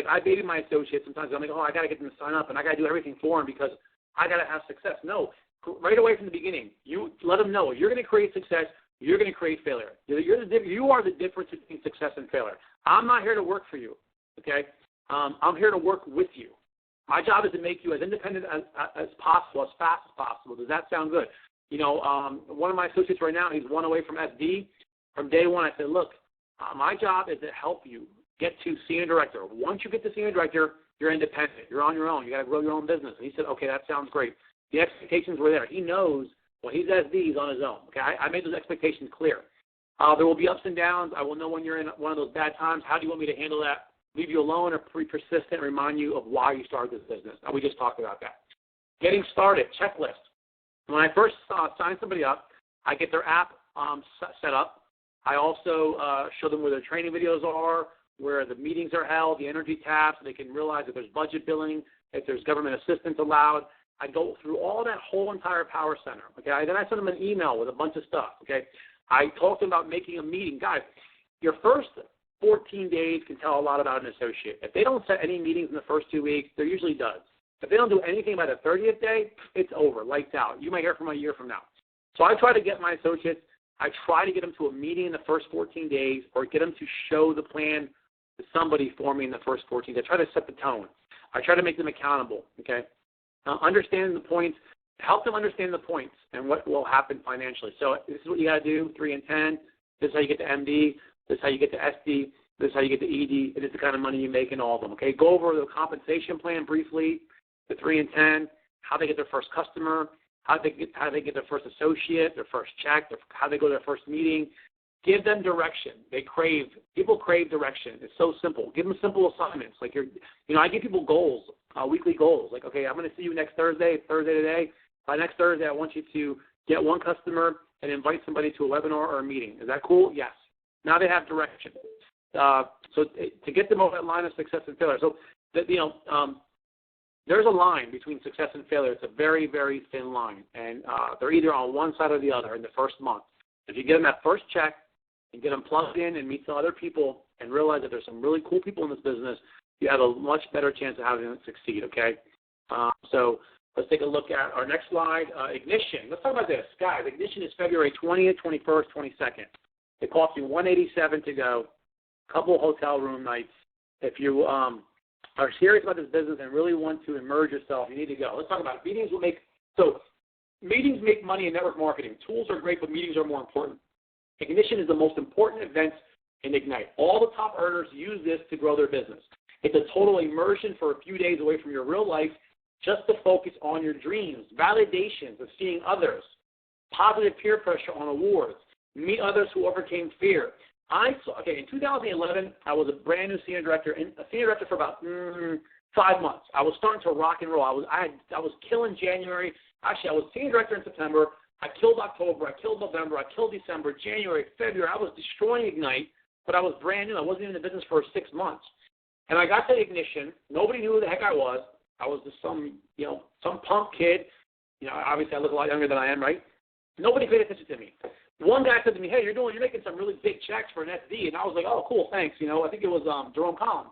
I baby my associates. Sometimes I'm like, I got to get them to sign up, and I got to do everything for them because I got to have success. No, right away from the beginning, you let them know you're going to create success. You're going to create failure. You are the difference between success and failure. I'm not here to work for you, okay? I'm here to work with you. My job is to make you as independent as possible, as fast as possible. Does that sound good? One of my associates right now, he's one away from SD. From day one, I said, look, my job is to help you get to senior director. Once you get to senior director, you're independent. You're on your own. You got to grow your own business. And he said, okay, that sounds great. The expectations were there. He knows when he's SD, he's on his own. Okay, I made those expectations clear. There will be ups and downs. I will know when you're in one of those bad times. How do you want me to handle that? Leave you alone or be persistent and remind you of why you started this business? We just talked about that. Getting started, checklist. When I first sign somebody up, I get their app set up. I also show them where their training videos are, where the meetings are held, the energy tabs, so they can realize if there's budget billing, if there's government assistance allowed. I go through all that whole entire power center. Okay, then I send them an email with a bunch of stuff. Okay, I talk to them about making a meeting. Guys, your first 14 days can tell a lot about an associate. If they don't set any meetings in the first 2 weeks, they're usually done. If they don't do anything by the 30th day, it's over, lights out. You might hear from a year from now. So I try to get my associates, I try to get them to a meeting in the first 14 days or get them to show the plan to somebody for me in the first 14 days. I try to set the tone. I try to make them accountable, okay? Understand the points, help them understand the points and what will happen financially. So this is what you got to do, 3 and 10. This is how you get to MD. This is how you get to SD. This is how you get to ED. It is the kind of money you make in all of them, okay? Go over the compensation plan briefly, the 3 and 10, how they get their first customer, how they get their first associate, their first check, how they go to their first meeting. Give them direction. People crave direction. It's so simple. Give them simple assignments. Like I give people goals, weekly goals. Like, okay, I'm going to see you next Thursday. It's Thursday today. By next Thursday, I want you to get one customer and invite somebody to a webinar or a meeting. Is that cool? Yes. Now they have direction. So to get them over that line of success and failure. So there's a line between success and failure. It's a very, very thin line, and they're either on one side or the other in the first month. If you get them that first check and get them plugged in and meet some other people and realize that there's some really cool people in this business, you have a much better chance of having them succeed, okay? So let's take a look at our next slide, Ignition. Let's talk about this. Guys, Ignition is February 20th, 21st, 22nd. It costs you $187 to go, a couple hotel room nights. If you are serious about this business and really want to immerse yourself, you need to go. Let's talk about it. Meetings make money in network marketing. Tools are great, but meetings are more important. Ignition is the most important event in Ignite. All the top earners use this to grow their business. It's a total immersion for a few days away from your real life just to focus on your dreams, validations of seeing others, positive peer pressure on awards, meet others who overcame fear. In 2011, I was a brand new senior director for about 5 months. I was starting to rock and roll. I was killing January. Actually, I was senior director in September. I killed October. I killed November. I killed December, January, February. I was destroying Ignite, but I was brand new. I wasn't even in the business for 6 months. And I got to Ignition. Nobody knew who the heck I was. I was just some punk kid. Obviously I look a lot younger than I am, right? Nobody paid attention to me. One guy said to me, hey, you're making some really big checks for an SD. And I was like, oh, cool, thanks. I think it was Jerome Collins.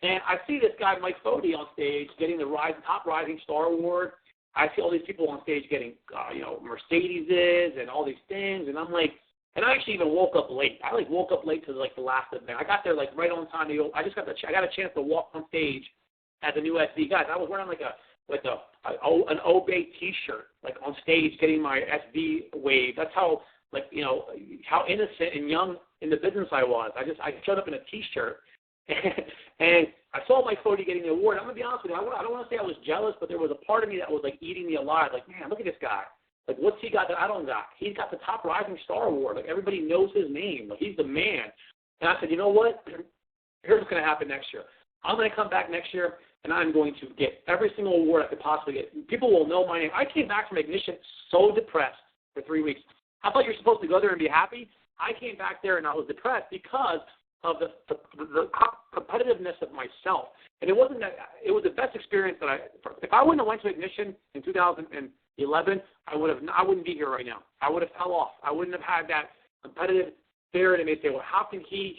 And I see this guy, Mike Fody, on stage getting the top rising star award. I see all these people on stage getting, Mercedeses and all these things. And I'm like, and I actually even woke up late. I woke up late to the last event. I got there right on time. I got a chance to walk on stage as a new SD. Guys, I was wearing an Obey T-shirt, on stage getting my SD wave. That's how how innocent and young in the business I was. I showed up in a T-shirt, and I saw Mike Fody getting the award. I'm going to be honest with you. I don't want to say I was jealous, but there was a part of me that was eating me alive. Man, look at this guy. What's he got that I don't got? He's got the top rising star award. Everybody knows his name. He's the man. And I said, you know what? Here's what's going to happen next year. I'm going to come back next year, and I'm going to get every single award I could possibly get. People will know my name. I came back from Ignition so depressed for 3 weeks. I thought you were supposed to go there and be happy. I came back there, and I was depressed because of the competitiveness of myself. And it wasn't that – it was the best experience that if I wouldn't have went to Ignition in 2011, I wouldn't be here right now. I would have fell off. I wouldn't have had that competitive spirit, and they'd say, well, how can she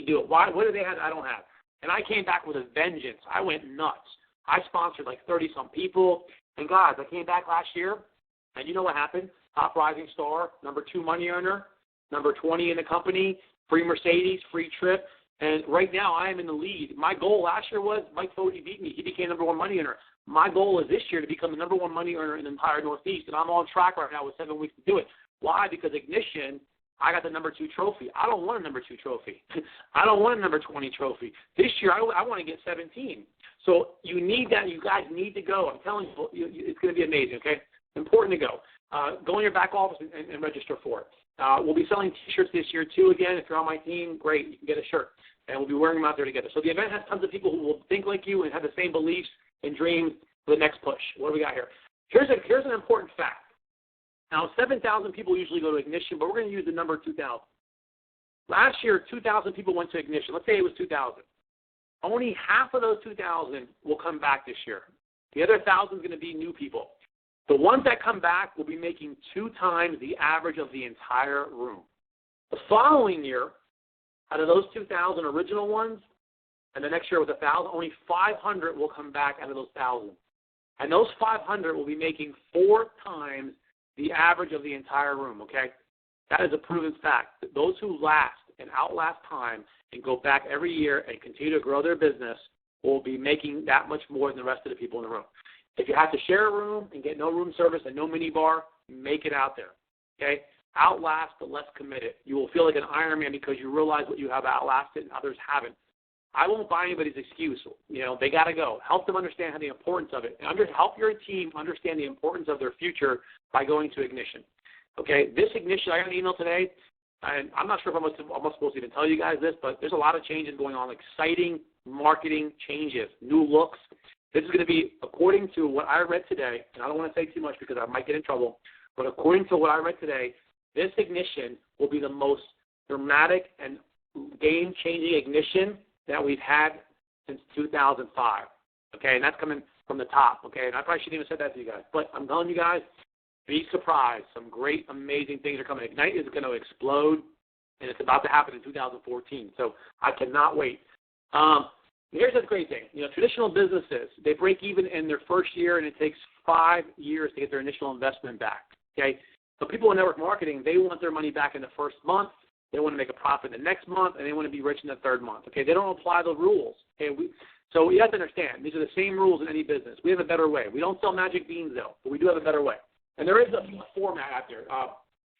do it? What do they have that I don't have? And I came back with a vengeance. I went nuts. I sponsored 30-some people. And, guys, I came back last year, and you know what happened? Top rising star, number 2 money earner, number 20 in the company, free Mercedes, free trip. And right now I am in the lead. My goal last year was Mike Fody beat me. He became number 1 money earner. My goal is this year to become the number 1 money earner in the entire Northeast, and I'm on track right now with 7 weeks to do it. Why? Because Ignition I got the number 2 trophy. I don't want a number 2 trophy. I don't want a number 20 trophy. This year, I want to get 17. So you need that. You guys need to go. I'm telling you, it's going to be amazing, okay? Important to go. Go in your back office and register for it. We'll be selling T-shirts this year, too, again. If you're on my team, great. You can get a shirt. And we'll be wearing them out there together. So the event has tons of people who will think like you and have the same beliefs and dreams for the next push. What do we got here? Here's an important fact. Now, 7,000 people usually go to Ignition, but we're going to use the number 2,000. Last year, 2,000 people went to Ignition. Let's say it was 2,000. Only half of those 2,000 will come back this year. The other 1,000 is going to be new people. The ones that come back will be making 2 times the average of the entire room. The following year, out of those 2,000 original ones, and the next year with 1,000, only 500 will come back out of those 1,000. And those 500 will be making 4 times the average of the entire room, okay? That is a proven fact. Those who last and outlast time and go back every year and continue to grow their business will be making that much more than the rest of the people in the room. If you have to share a room and get no room service and no mini bar, make it out there, okay? Outlast but less committed. You will feel like an Iron Man because you realize what you have outlasted and others haven't. I won't buy anybody's excuse. You know, they got to go. Help them understand the importance of it. And help your team understand the importance of their future by going to Ignition. Okay, this Ignition, I got an email today, and I'm not sure if I'm supposed to even tell you guys this, but there's a lot of changes going on, exciting marketing changes, new looks. This is going to be, according to what I read today, and I don't want to say too much because I might get in trouble, but according to what I read today, this Ignition will be the most dramatic and game-changing Ignition that we've had since 2005, okay, and that's coming from the top, okay, and I probably shouldn't even have said that to you guys, but I'm telling you guys, be surprised. Some great, amazing things are coming. Ignite is going to explode, and it's about to happen in 2014, so I cannot wait. Here's the great thing. You know, traditional businesses, they break even in their first year, and it takes 5 years to get their initial investment back, okay? But people in network marketing, they want their money back in the first month. They want to make a profit the next month, and they want to be rich in the third month. Okay, they don't apply the rules. Okay, so you have to understand these are the same rules in any business. We have a better way. We don't sell magic beans though, but we do have a better way. And there is a format out there.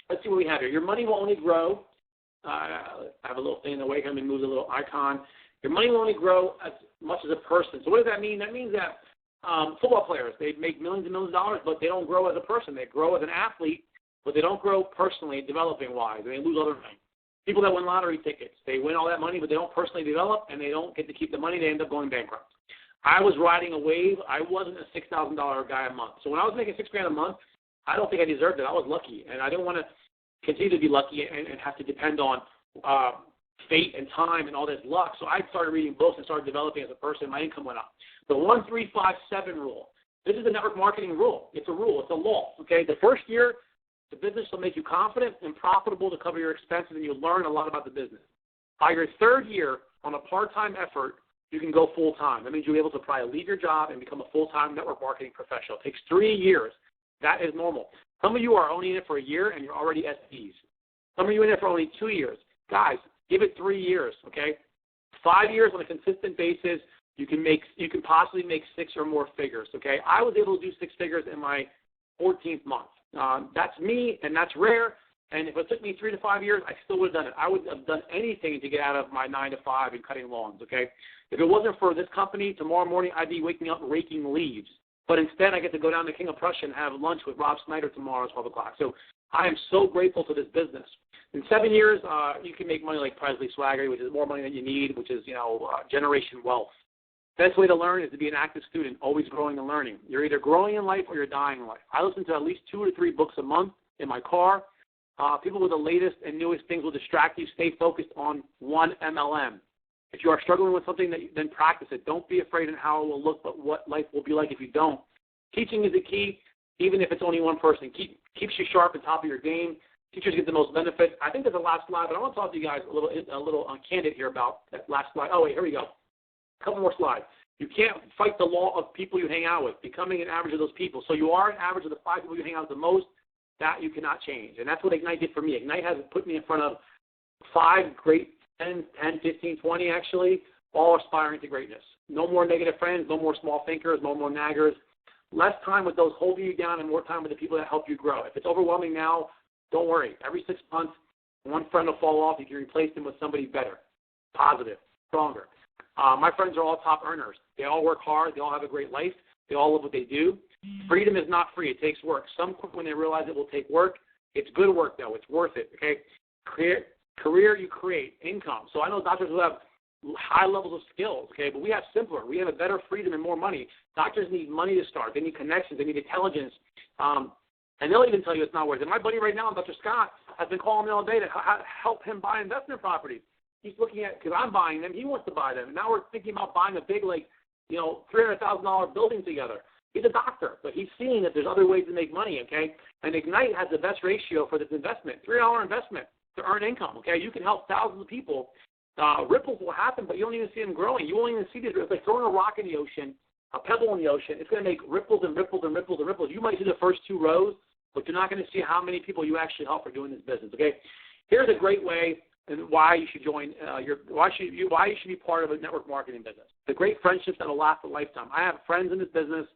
Let's see what we have here. Your money will only grow. I have a little thing in the way. Let me move the little icon. Your money will only grow as much as a person. So what does that mean? That means that football players, they make millions and millions of dollars, but they don't grow as a person. They grow as an athlete, but they don't grow personally, developing-wise. They lose other money. People that win lottery tickets, they win all that money, but they don't personally develop, and they don't get to keep the money. They end up going bankrupt. I was riding a wave. I wasn't a $6,000 guy a month. So when I was making $6,000 a month, I don't think I deserved it. I was lucky, and I didn't want to continue to be lucky and have to depend on fate and time and all this luck. So I started reading books and started developing as a person. My income went up. The 1-3-5-7 rule. This is the network marketing rule. It's a rule. It's a law. Okay. The first year, the business will make you confident and profitable to cover your expenses, and you'll learn a lot about the business. By your third year, on a part-time effort, you can go full-time. That means you'll be able to probably leave your job and become a full-time network marketing professional. It takes 3 years. That is normal. Some of you are only in it for a year, and you're already SDs. Some of you are in it for only 2 years. Guys, give it 3 years, okay? 5 years on a consistent basis, you can possibly make 6 or more figures, okay? I was able to do 6 figures in my 14th month. That's me, and that's rare. And if it took me 3 to 5 years, I still would have done it. I would have done anything to get out of my 9 to 5 and cutting lawns, okay? If it wasn't for this company, tomorrow morning I'd be waking up raking leaves. But instead, I get to go down to King of Prussia and have lunch with Rob Snyder tomorrow at 12 o'clock. So I am so grateful to this business. In 7 years, you can make money like Presley Swagger, which is more money than you need, which is, generation wealth. Best way to learn is to be an active student, always growing and learning. You're either growing in life or you're dying in life. I listen to at least 2 to 3 books a month in my car. People with the latest and newest things will distract you. Stay focused on one MLM. If you are struggling with something, then practice it. Don't be afraid of how it will look, but what life will be like if you don't. Teaching is the key, even if it's only one person. Keeps you sharp and top of your game. Teachers get the most benefits. I think there's a last slide, but I want to talk to you guys a little candid here about that last slide. Oh, wait, here we go. A couple more slides. You can't fight the law of people you hang out with, becoming an average of those people. So you are an average of the 5 people you hang out with the most. That you cannot change. And that's what Ignite did for me. Ignite has put me in front of 5 great 10, 15, 20 actually, all aspiring to greatness. No more negative friends, no more small thinkers, no more naggers. Less time with those holding you down and more time with the people that help you grow. If it's overwhelming now, don't worry. Every 6 months, One friend will fall off. You can replace them with somebody better, positive, stronger. My friends are all top earners. They all work hard. They all have a great life. They all love what they do. Freedom is not free. It takes work. Some quit when they realize it will take work. It's good work, though. It's worth it, okay? Career you create, income. So I know doctors will have high levels of skills, okay, but we have simpler. We have a better freedom and more money. Doctors need money to start. They need connections. They need intelligence. And they'll even tell you it's not worth it. My buddy right now, Dr. Scott, has been calling me all day to help him buy investment properties. He's looking at, because I'm buying them, he wants to buy them. And now we're thinking about buying a big, like, $300,000 building together. He's a doctor, but he's seeing that there's other ways to make money, okay? And Ignite has the best ratio for this investment, $3 investment to earn income, okay? You can help thousands of people. Ripples will happen, but you don't even see them growing. You won't even see this. It's like throwing a rock in the ocean, a pebble in the ocean. It's going to make ripples and ripples and ripples and ripples. You might see the first 2 rows, but you're not going to see how many people you actually help for doing this business, okay? Here's a great way and why you should join why you should be part of a network marketing business. The great friendships that will last a lifetime. I have friends in this business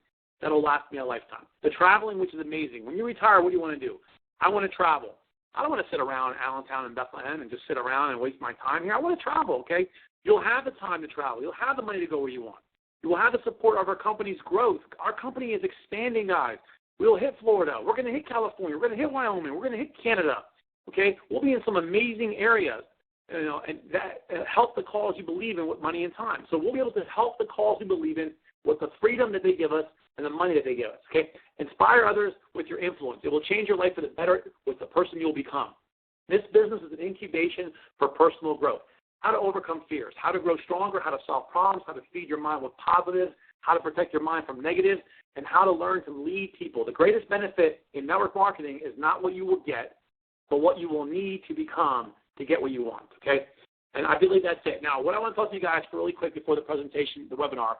that will last me a lifetime. The traveling, which is amazing. When you retire, what do you want to do? I want to travel. I don't want to sit around Allentown and Bethlehem and just sit around and waste my time here. I want to travel, okay? You'll have the time to travel. You'll have the money to go where you want. You will have the support of our company's growth. Our company is expanding, guys. We'll hit Florida. We're going to hit California. We're going to hit Wyoming. We're going to hit Canada, okay? We'll be in some amazing areas, and that help the cause you believe in with money and time. So we'll be able to help the cause you believe in with the freedom that they give us and the money that they give us, okay? Inspire others with your influence. It will change your life for the better with the person you'll become. This business is an incubation for personal growth. How to overcome fears, how to grow stronger, how to solve problems, how to feed your mind with positives, how to protect your mind from negatives, and how to learn to lead people. The greatest benefit in network marketing is not what you will get, but what you will need to become to get what you want, okay? And I believe that's it. Now, what I want to talk to you guys really quick before the presentation, the webinar,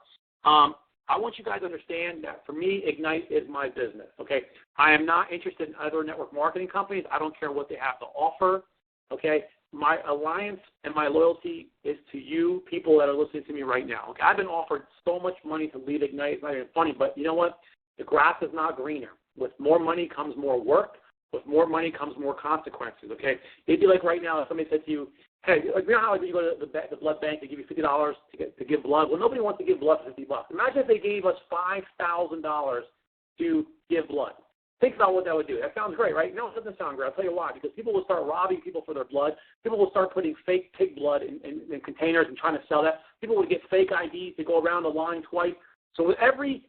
I want you guys to understand that for me, Ignite is my business, okay? I am not interested in other network marketing companies. I don't care what they have to offer, okay? My alliance and my loyalty is to you people that are listening to me right now. Okay? I've been offered so much money to lead Ignite. It's not even funny, but you know what? The grass is not greener. With more money comes more work. With more money comes more consequences, okay? It'd be like right now if somebody said to you, hey, like, you know how you go to the blood bank, they give you $50 to give blood? Well, nobody wants to give blood for $50. Imagine if they gave us $5,000 to give blood. Think about what that would do. That sounds great, right? No, it doesn't sound great. I'll tell you why. Because people will start robbing people for their blood. People will start putting fake pig blood in containers and trying to sell that. People would get fake IDs to go around the line twice. So with everything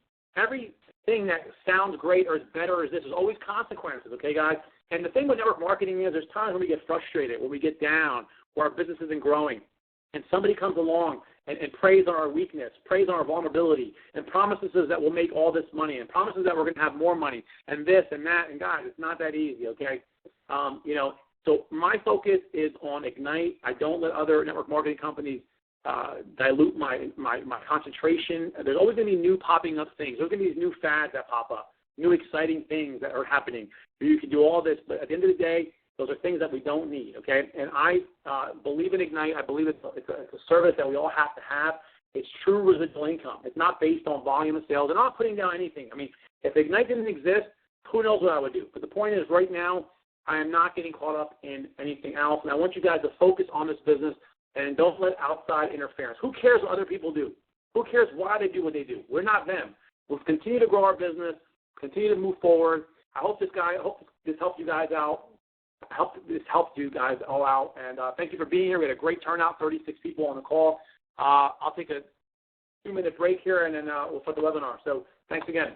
that sounds great or is better or is this, there's always consequences, okay, guys? And the thing with network marketing is there's times when we get frustrated, when we get down, where our business isn't growing, and somebody comes along and preys on our weakness, preys on our vulnerability, and promises us that we'll make all this money, and promises that we're going to have more money, and this and that, and guys, it's not that easy, okay? So my focus is on Ignite. I don't let other network marketing companies dilute my concentration. There's always going to be new popping up things. There's going to be these new fads that pop up, new exciting things that are happening. You can do all this, but at the end of the day, those are things that we don't need, okay? And I believe in Ignite. I believe it's a service that we all have to have. It's true residual income. It's not based on volume of sales. I'm not putting down anything. I mean, if Ignite didn't exist, who knows what I would do? But the point is, right now, I am not getting caught up in anything else, and I want you guys to focus on this business and don't let outside interference. Who cares what other people do? Who cares why they do what they do? We're not them. We'll continue to grow our business, continue to move forward. I hope this helped you guys out. This helped you guys all out, and thank you for being here. We had a great turnout, 36 people on the call. I'll take a 2-minute break here, and then we'll start the webinar. So thanks again.